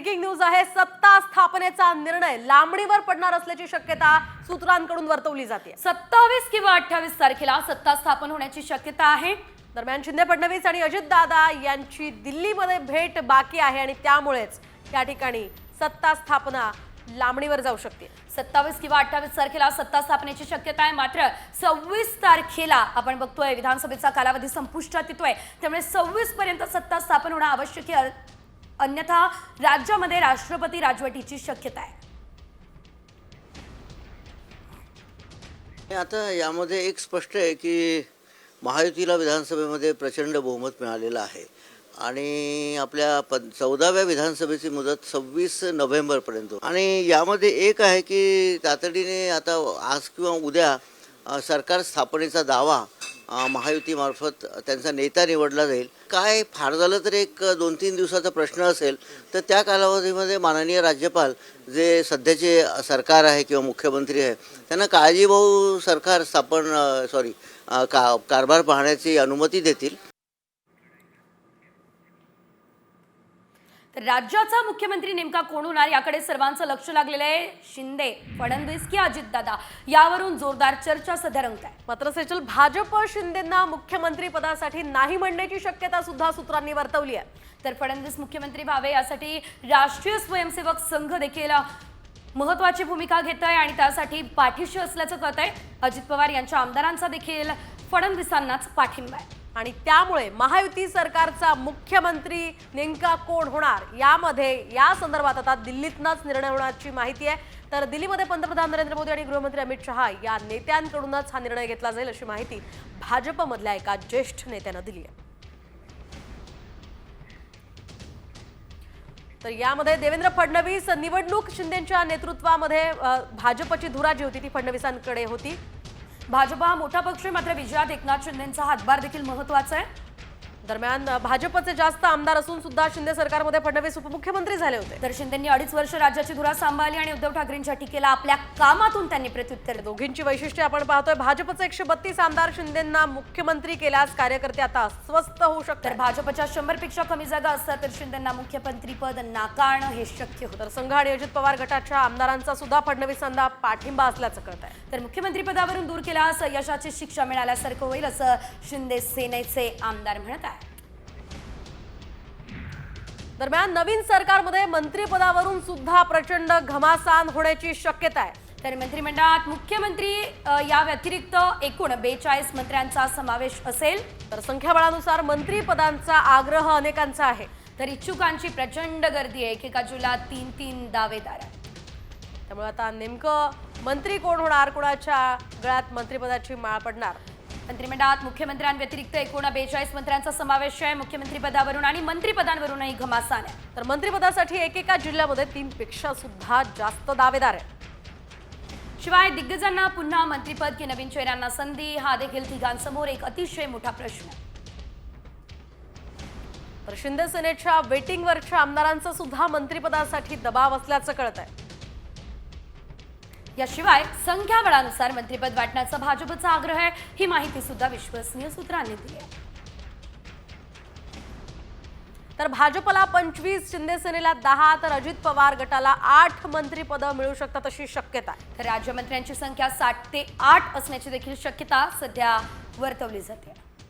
Breaking news आहे। सत्ता स्थापनेचा निर्णय लांबणीवर पडणार असल्याची शक्यता सूत्रांकडून वर्तवली जाते। 27 किंवा 28 तारखेला सत्ता स्थापन होण्याची शक्यता आहे। दरम्यान शिंदे फडणवीस आणि अजितदादा यांची दिल्लीमध्ये भेट बाकी आहे आणि त्यामुळेच या ठिकाणी सत्ता स्थापना लांबणीवर जाऊ शकते। 27 किंवा 28 तारखेला सत्ता स्थापनेची शक्यता आहे। मात्र 26 तारखेला आपण बघतोय विधानसभेचा कालावधी संपुष्टात येतोय, त्यामुळे 26 पर्यंत सत्ता स्थापन होणं आवश्यक आहे, अन्यथा राज्यामध्ये राष्ट्रपती राजवटीची शक्यता आहे। आता यामध्ये एक स्पष्ट आहे की महायुतीला विधानसभेमध्ये प्रचंड बहुमत मिळालेलं आहे आणि आपल्या 14व्या विधानसभेची मुदत 26 नोव्हेंबरपर्यंत आणि यामध्ये एक आहे की तातडीने आता आज किंवा उद्या सरकार स्थापनेचा दावा महायुतीमार्फत त्यांचा नेता निवडला जाईल। काय फार झालं तर एक 2-3 दिवसाचा प्रश्न असेल तर त्या कालावधीमध्ये माननीय राज्यपाल जे सध्याचे सरकार आहे किंवा मुख्यमंत्री आहे त्यांना काळजीभाऊ सरकार कारभार पाहण्याची अनुमती देतील। तर राज्याचा मुख्यमंत्री नेमका कोण होणार याकडे सर्वांचं लक्ष लागलेलं आहे। शिंदे, फडणवीस की अजितदादा यावरून जोरदार चर्चा सध्या रंगत आहे। मात्र सेचल भाजप शिंदेंना मुख्यमंत्री पदासाठी नाही म्हणण्याची शक्यता सुद्धा सूत्रांनी वर्तवली आहे। तर फडणवीस मुख्यमंत्री व्हावे यासाठी राष्ट्रीय स्वयंसेवक संघ देखील महत्त्वाची भूमिका घेत आहे आणि त्यासाठी पाठीशी असल्याचं कळत आहे। अजित पवार यांच्या आमदारांचा देखील फडणवीसांनाच पाठिंबा आहे आणि त्यामुळे महायुती सरकारचा मुख्यमंत्री नेमका कोण होणार या संदर्भात आता दिल्लीतनच निर्णय होण्याची माहिती आहे। तर दिल्लीमध्ये पंतप्रधान नरेंद्र मोदी आणि गृहमंत्री अमित शहा या नेत्यांकडूनच हा निर्णय घेतला जाईल अशी माहिती भाजपमधल्या एका ज्येष्ठ नेत्यानं दिली आहे। तर यामध्ये देवेंद्र फडणवीस निवडणूक शिंदेच्या नेतृत्वामध्ये भाजपची धुरा जी होती ती फडणवीसांकडे होती। भाजप हा मोठा पक्ष आहे, मात्र विजयात एकनाथ शिंदेंचा हातभार देखील महत्त्वाचा आहे। दरम्यान भाजपचे जास्त आमदार असून सुद्धा शिंदे सरकारमध्ये फडणवीस उपमुख्यमंत्री झाले होते। तर शिंदेंनी 2.5 वर्ष राज्याची धुरा सांभाळली आणि उद्धव ठाकरेंच्या टीकेला आपल्या कामातून त्यांनी प्रत्युत्तर दिलं। दोघींची वैशिष्ट्ये आपण पाहतोय। भाजपचे 132 आमदार शिंदेंना मुख्यमंत्री केल्यास कार्यकर्ते आता अस्वस्थ होऊ शकतात। तर भाजपच्या 100 पेक्षा कमी जागा असतात तर शिंदेंना मुख्यमंत्री पद नाकारणं हे शक्य होतं। तर संघ आणि अजित पवार गटाच्या आमदारांचा सुद्धा फडणवीसांना पाठिंबा असल्याचं कळत आहे। तर मुख्यमंत्री पदावरून दूर केल्यास यशाची शिक्षा मिळाल्यासारखं होईल असं शिंदे सेनेचे आमदार म्हणत आहेत। दरम्यान नवीन सरकारमध्ये मंत्रिपदावरून सुद्धा प्रचंड घमासान होण्याची शक्यता आहे। तर मंत्रिमंडळात मुख्यमंत्री या व्यतिरिक्त एकूण 42 मंत्र्यांचा समावेश असेल। तर संख्याबळानुसार मंत्रिपदांचा आग्रह अनेकांचा आहे। तर इच्छुकांची प्रचंड गर्दी आहे, एकेका जुला 3-3 दावेदार आहेत। त्यामुळे आता नेमकं मंत्री कोण होणार, कोणाच्या गळ्यात मंत्रिपदाची माळ पडणार। मंत्रिमंडळात मुख्यमंत्र्यांव्यतिरिक्त एकूण 42 मंत्र्यांचा समावेश आहे। मुख्यमंत्रीपदावरून आणि मंत्रिपदांवरूनही घमासान आहे। तर मंत्रिपदासाठी एकेका जिल्ह्यामध्ये 3 पेक्षा सुद्धा जास्त दावेदार आहेत। शिवाय दिग्गजांना पुन्हा मंत्रिपद की नवीन चेहऱ्यांना संधी हा देखील तिघांसमोर एक अतिशय मोठा प्रश्न आहे। तर शिंदे सेनेच्या वेटिंगवरच्या आमदारांचा सुद्धा मंत्रिपदासाठी दबाव असल्याचं कळत आहे। याशिवाय संख्याबळानुसार मंत्रिपद वाटण्याचा भाजपचा आग्रह आहे, ही माहिती सुद्धा विश्वसनीय सूत्रांनी दिली आहे। तर भाजपला 25, शिंदे सेनेला 10 तर अजित पवार गटाला 8 मंत्रिपदं मिळू शकतात अशी शक्यता आहे। तर राज्यमंत्र्यांची संख्या 7 ते 8 असण्याची देखील शक्यता सध्या वर्तवली जाते।